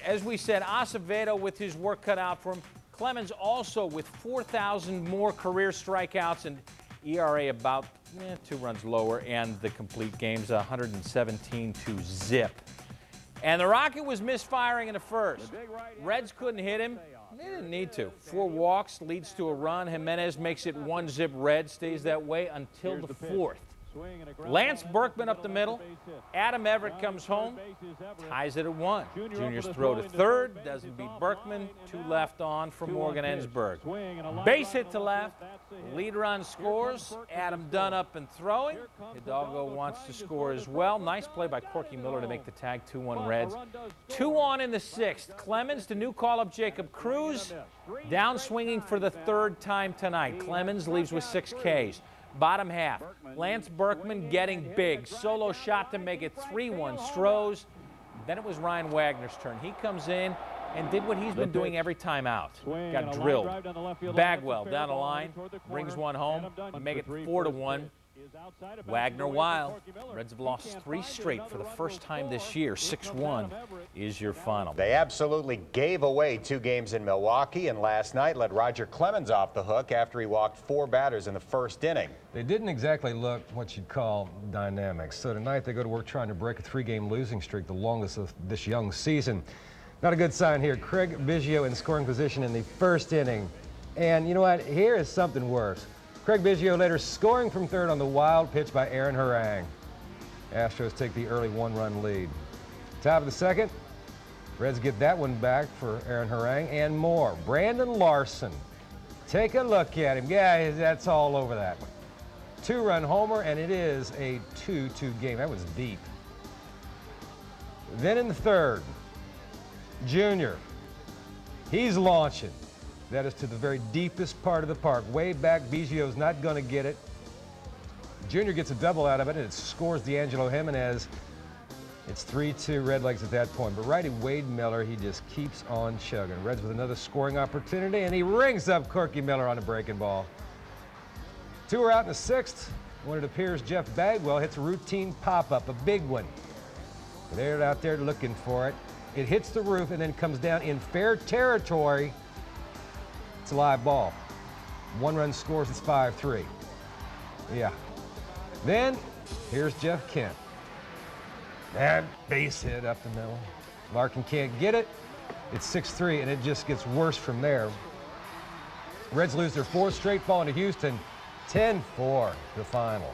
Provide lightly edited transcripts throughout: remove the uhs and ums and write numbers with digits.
as we said, Acevedo with his work cut out for him. Clemens also with 4,000 more career strikeouts and ERA about 2 runs lower, and the complete games 117 to zip. And the Rocket was misfiring in the first. Reds couldn't hit him. They didn't need to. 4 walks leads to a run. Jimenez makes it 1-zip. Red stays that way until the 4th. Lance Berkman up the middle. Adam Everett comes home, ties it at 1. Junior's throw to third, doesn't beat Berkman. 2 left on for Morgan Ensberg. Base hit to left. Lead run scores. Adam Dunn up and throwing. Hidalgo wants to score as well. Nice play by Corky Miller to make the tag. 2-1 Reds. 2 on in the 6th. Clemens, the new call-up Jacob Cruz, down swinging for the 3rd time tonight. Clemens leaves with 6 Ks. Bottom half, Lance Berkman getting big. Solo shot to make it 3-1 Stros. Then it was Ryan Wagner's turn. He comes in and did what he's been doing every time out. Got drilled. Bagwell down the line, brings one home, make it 4-1. Wagner wild. Reds have lost 3 straight for the first time this year. 6-1 is your final. They absolutely gave away 2 games in Milwaukee, and last night let Roger Clemens off the hook after he walked 4 batters in the first inning. They didn't exactly look what you'd call dynamic. So tonight they go to work trying to break a 3-game losing streak, the longest of this young season. Not a good sign here. Craig Biggio in scoring position in the first inning. And you know what? Here is something worse. Craig Biggio later scoring from third on the wild pitch by Aaron Harang. Astros take the early 1-run lead. Top of the 2nd, Reds get that one back for Aaron Harang and more. Brandon Larson. Take a look at him. Yeah, that's all over that one. 2-run homer, and it is a 2-2 game. That was deep. Then in the 3rd, Junior. He's launching. That is to the very deepest part of the park. Way back, Biggio's not going to get it. Junior gets a double out of it, and it scores D'Angelo Jimenez. It's 3-2 Redlegs at that point. But righty Wade Miller, he just keeps on chugging. Reds with another scoring opportunity, and he rings up Corky Miller on a breaking ball. 2 are out in the 6th. When it appears Jeff Bagwell hits a routine pop-up, a big one. They're out there looking for it. It hits the roof and then comes down in fair territory. It's a live ball. 1-run scores, it's 5-3. Yeah. Then, here's Jeff Kent. And base hit up the middle. Larkin can't get it. It's 6-3, and it just gets worse from there. Reds lose their 4th straight, falling to Houston. 10-4, the final.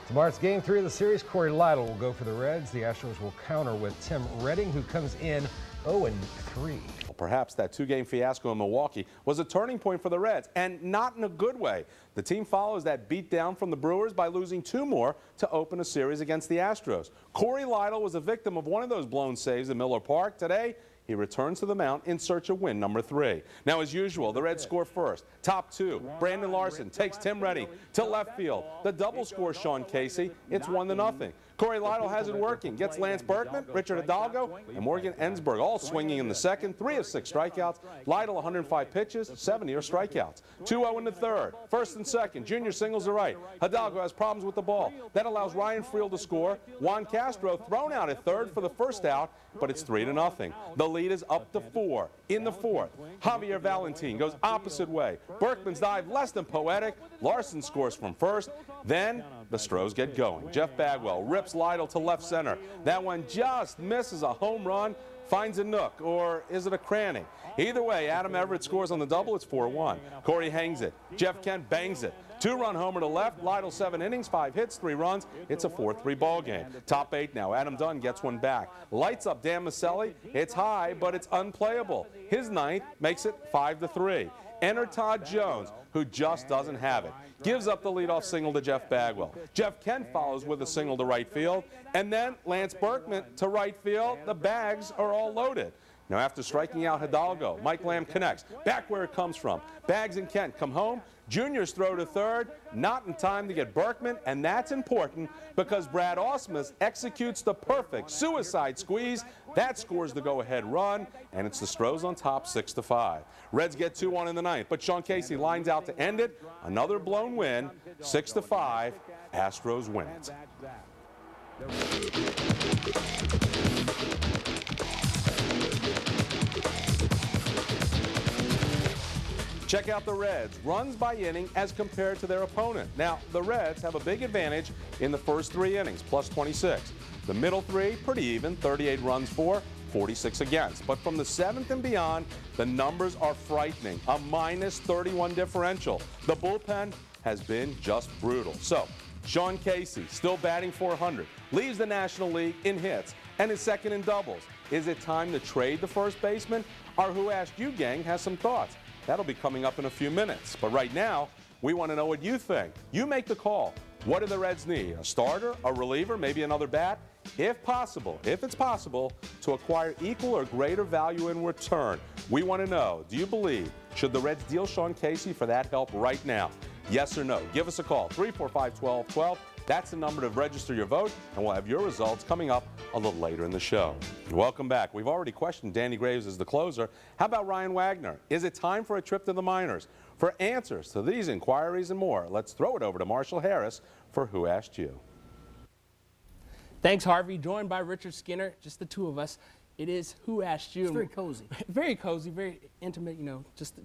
Tomorrow it's game 3 of the series. Corey Lytle will go for the Reds. The Astros will counter with Tim Redding, who comes in 0-3. Perhaps that 2-game fiasco in Milwaukee was a turning point for the Reds, and not in a good way. The team follows that beatdown from the Brewers by losing 2 more to open a series against the Astros. Corey Lytle was a victim of one of those blown saves in Miller Park. Today, he returns to the mound in search of win number 3. Now, as usual, the Reds score first. Top 2, Brandon Larson takes Tim Redding to left field. The double scores Sean Casey. It's 1-0. Corey Lytle has it working. Gets Lance Berkman, Richard Hidalgo, and Morgan Ensberg all swinging in the 2nd. 3 of 6 strikeouts. Lytle 105 pitches, 70 are strikeouts. 2-0 in the 3rd. 1st and 2nd. Junior singles to right. Hidalgo has problems with the ball. That allows Ryan Friel to score. Juan Castro thrown out at 3rd for the first out, but it's 3-0. The lead is up to 4 in the 4th. Javier Valentin goes opposite way. Berkman's dive less than poetic. Larson scores from 1st. Then the Stros get going. Jeff Bagwell rips Lytle to left center. That one just misses a home run, finds a nook, or is it a cranny? Either way, Adam Everett scores on the double. It's 4-1. Corey hangs it. Jeff Kent bangs it. 2-run homer to left. Lytle 7 innings, 5 hits, 3 runs. It's a 4-3 ball game. Top 8 now. Adam Dunn gets one back. Lights up Dan Maselli. It's high, but it's unplayable. His 9th makes it 5-3. Enter Todd Jones, who just doesn't have it. Gives up the leadoff single to Jeff Bagwell. Jeff Kent follows with a single to right field. And then Lance Berkman to right field. The bags are all loaded. Now, after striking out Hidalgo, Mike Lamb connects. Back where it comes from. Bags and Kent come home. Junior's throw to 3rd, not in time to get Berkman, and that's important because Brad Ausmus executes the perfect suicide squeeze. That scores the go-ahead run, and it's the Stros on top 6-5. Reds get 2-1 in the 9th, but Sean Casey lines out to end it. Another blown win, 6-5. Astros win it. Check out the Reds' runs by inning as compared to their opponent. Now, the Reds have a big advantage in the first 3 innings, plus 26. The middle 3, pretty even, 38 runs for, 46 against. But from the 7th and beyond, the numbers are frightening. A minus 31 differential. The bullpen has been just brutal. So, Sean Casey, still batting .400, leads the National League in hits and is second in doubles. Is it time to trade the first baseman? Our Who Asked You gang has some thoughts. That'll be coming up in a few minutes. But right now, we want to know what you think. You make the call. What do the Reds need? A starter, a reliever, maybe another bat? If it's possible, to acquire equal or greater value in return. We want to know, do you believe, should the Reds deal Sean Casey for that help right now? Yes or no? Give us a call, 345-1212. That's the number to register your vote, and we'll have your results coming up a little later in the show. Welcome back. We've already questioned Danny Graves as the closer. How about Ryan Wagner? Is it time for a trip to the minors? For answers to these inquiries and more, let's throw it over to Marshall Harris for Who Asked You. Thanks, Harvey. Joined by Richard Skinner, just the two of us. It is Who Asked You. It's very cozy. Very cozy, very intimate, you know, just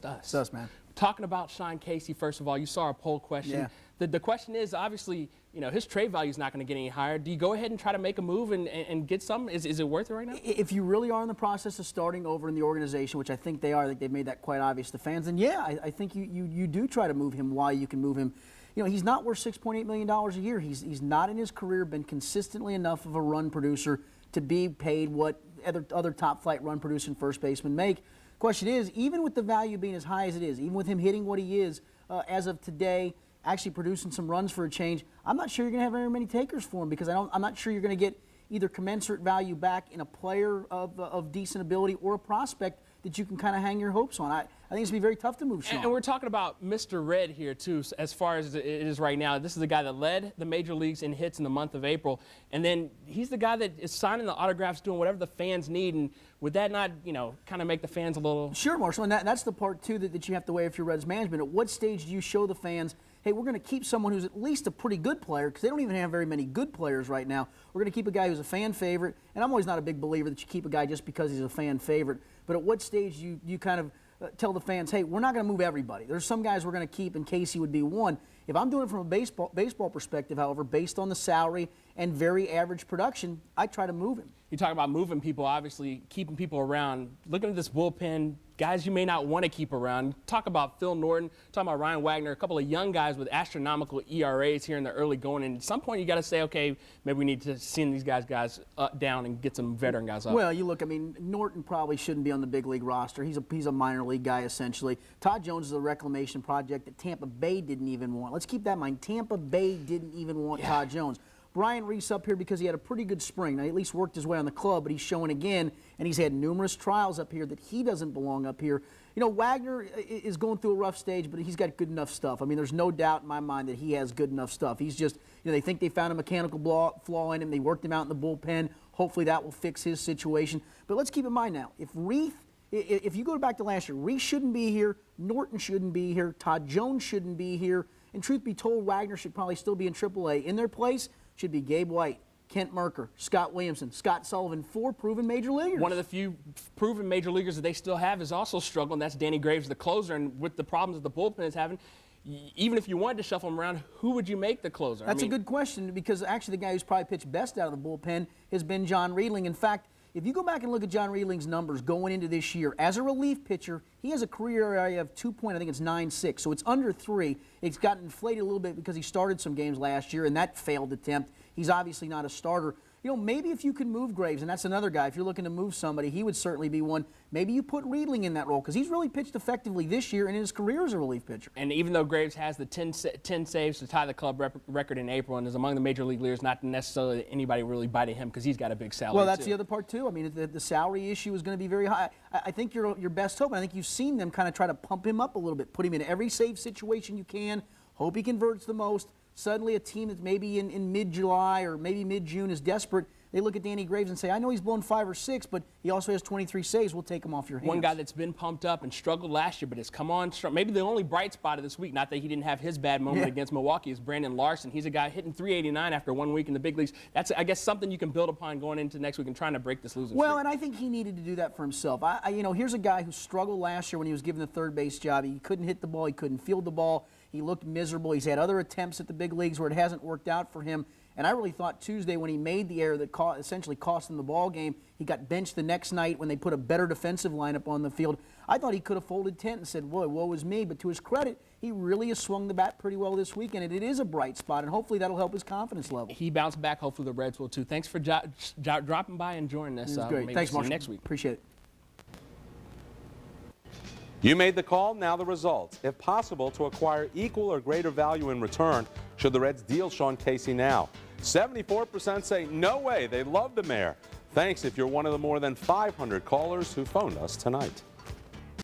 us. It's us, man. Talking about Sean Casey, first of all, you saw our poll question. Yeah. The question is, obviously, you know, his trade value is not going to get any higher. Do you go ahead and try to make a move and get some? Is it worth it right now? If you really are in the process of starting over in the organization, which I think they are, I think they've made that quite obvious to fans, then yeah, I think you do try to move him while you can move him. You know, he's not worth $6.8 million a year. He's not in his career been consistently enough of a run producer to be paid what other top flight run producer and first baseman make. Question is, even with the value being as high as it is, even with him hitting what he is as of today, actually producing some runs for a change, I'm not sure you're going to have very many takers for him because I'm not sure you're going to get either commensurate value back in a player of decent ability or a prospect that you can kind of hang your hopes on. I think it's going to be very tough to move Sean. And we're talking about Mr. Red here, too, as far as it is right now. This is the guy that led the major leagues in hits in the month of April. And then he's the guy that is signing the autographs, doing whatever the fans need. And would that not, you know, kind of make the fans a little... Sure, Marshall, and that's the part, too, that you have to weigh if you're Reds management. At what stage do you show the fans, hey, we're going to keep someone who's at least a pretty good player, because they don't even have very many good players right now. We're going to keep a guy who's a fan favorite, and I'm always not a big believer that you keep a guy just because he's a fan favorite. But at what stage you kind of tell the fans, hey, we're not going to move everybody. There's some guys we're going to keep, and Casey would be one. If I'm doing it from a baseball perspective, however, based on the salary and very average production, I try to move him. You talk about moving people, obviously, keeping people around. Looking at this bullpen, guys you may not want to keep around. Talk about Phil Norton, talking about Ryan Wagner, a couple of young guys with astronomical ERAs here in the early going. And at some point, you got to say, okay, maybe we need to send these guys down and get some veteran guys up. Well, you look, I mean, Norton probably shouldn't be on the big league roster. He's a minor league guy, essentially. Todd Jones is a reclamation project that Tampa Bay didn't even want. Let's keep that in mind. Tampa Bay didn't even want Todd Jones. Brian Reese up here because he had a pretty good spring. Now, he at least worked his way on the club, but he's showing again, and he's had numerous trials up here that he doesn't belong up here. You know, Wagner is going through a rough stage, but he's got good enough stuff. I mean, there's no doubt in my mind that he has good enough stuff. He's just, you know, they think they found a mechanical flaw in him. They worked him out in the bullpen. Hopefully that will fix his situation. But let's keep in mind now, if you go back to last year, Reese shouldn't be here, Norton shouldn't be here, Todd Jones shouldn't be here, and truth be told, Wagner should probably still be in AAA. In their place should be Gabe White, Kent Merker, Scott Williamson, Scott Sullivan, 4 proven major leaguers. One of the few proven major leaguers that they still have is also struggling. That's Danny Graves, the closer, and with the problems that the bullpen is having, even if you wanted to shuffle him around, who would you make the closer? That's a good question, because actually the guy who's probably pitched best out of the bullpen has been John Riedling. In fact, if you go back and look at John Riedling's numbers going into this year, as a relief pitcher, he has a career ERA of 2.96, so it's under 3. It's gotten inflated a little bit because he started some games last year, and that failed attempt. He's obviously not a starter. You know, maybe if you can move Graves, and that's another guy, if you're looking to move somebody, he would certainly be one. Maybe you put Riedling in that role, because he's really pitched effectively this year in his career as a relief pitcher. And even though Graves has the 10 saves to tie the club record in April and is among the major league leaders, not necessarily anybody really biting him because he's got a big salary. Well, that's the other part, too. I mean, the salary issue is going to be very high. I think your best hope, and I think you've seen them kind of try to pump him up a little bit, put him in every save situation you can, hope he converts the most. Suddenly a team that's maybe in mid-July or maybe mid-June is desperate. they look at Danny Graves and say, I know he's blown 5 or 6, but he also has 23 saves. We'll take him off your hands. One guy that's been pumped up and struggled last year, but has come on strong. Maybe the only bright spot of this week, not that he didn't have his bad moment against Milwaukee, is Brandon Larson. He's a guy hitting .389 after 1 week in the big leagues. That's, I guess, something you can build upon going into next week and trying to break this losing streak. Well, and I think he needed to do that for himself. You know, here's a guy who struggled last year when he was given the third base job. He couldn't hit the ball. He couldn't field the ball. He looked miserable. He's had other attempts at the big leagues where it hasn't worked out for him. And I really thought Tuesday when he made the error that essentially cost him the ball game, he got benched the next night when they put a better defensive lineup on the field. I thought he could have folded tent and said, boy, woe is me. But to his credit, he really has swung the bat pretty well this weekend, and it is a bright spot, and hopefully that'll help his confidence level. He bounced back. Hopefully the Reds will too. Thanks for dropping by and joining us. Great. Thanks, Marshall. Next week. Appreciate it. You made the call, now the results. If possible, to acquire equal or greater value in return, should the Reds deal Sean Casey now? 74% say no way, they love the mayor. Thanks if you're one of the more than 500 callers who phoned us tonight.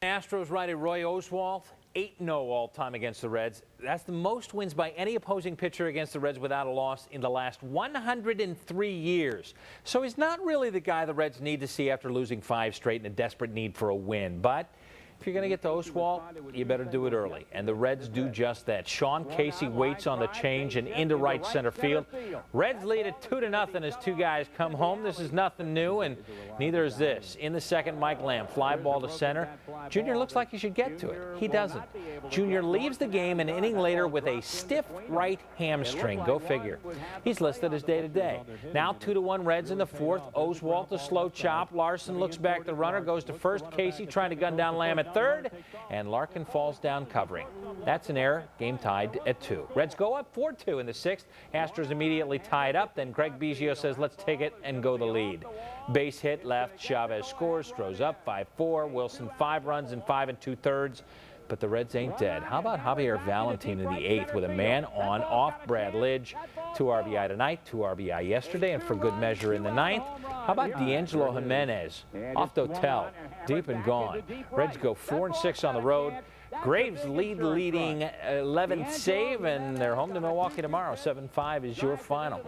Astros righty Roy Oswalt, 8-0 all-time against the Reds. That's the most wins by any opposing pitcher against the Reds without a loss in the last 103 years. So he's not really the guy the Reds need to see after losing 5 straight and a desperate need for a win. But if you're going to get to Oswalt, you better do it early. And the Reds do just that. Sean Casey waits on the change and into right center field. Reds lead it 2-0 as 2 guys come home. This is nothing new, and neither is this. In the second, Mike Lamb, fly ball to center. Junior looks like he should get to it. He doesn't. Junior leaves the game an inning later with a stiff right hamstring. Go figure. He's listed as day-to-day. Now 2-1 Reds in the fourth. Oswalt, a slow chop. Larson looks back the runner, goes to first. Casey trying to gun down Lamb at third, and Larkin falls down covering. That's an error. Game tied at 2. Reds go up 4-2 in the 6th. Astros immediately tied up. Then Craig Biggio says, let's take it and go the lead. Base hit left. Chavez scores. Stros up 5-4. Wilson 5 runs in 5 2/3. But the Reds ain't dead. How about Javier Valentin in the 8th with a man on off Brad Lidge? 2 RBI tonight, 2 RBI yesterday, and for good measure in the 9th. How about D'Angelo Jimenez off the hotel, deep and gone? Reds go 4-6 on the road. Graves leading 11th save, and they're home to Milwaukee tomorrow. 7-5 is your final.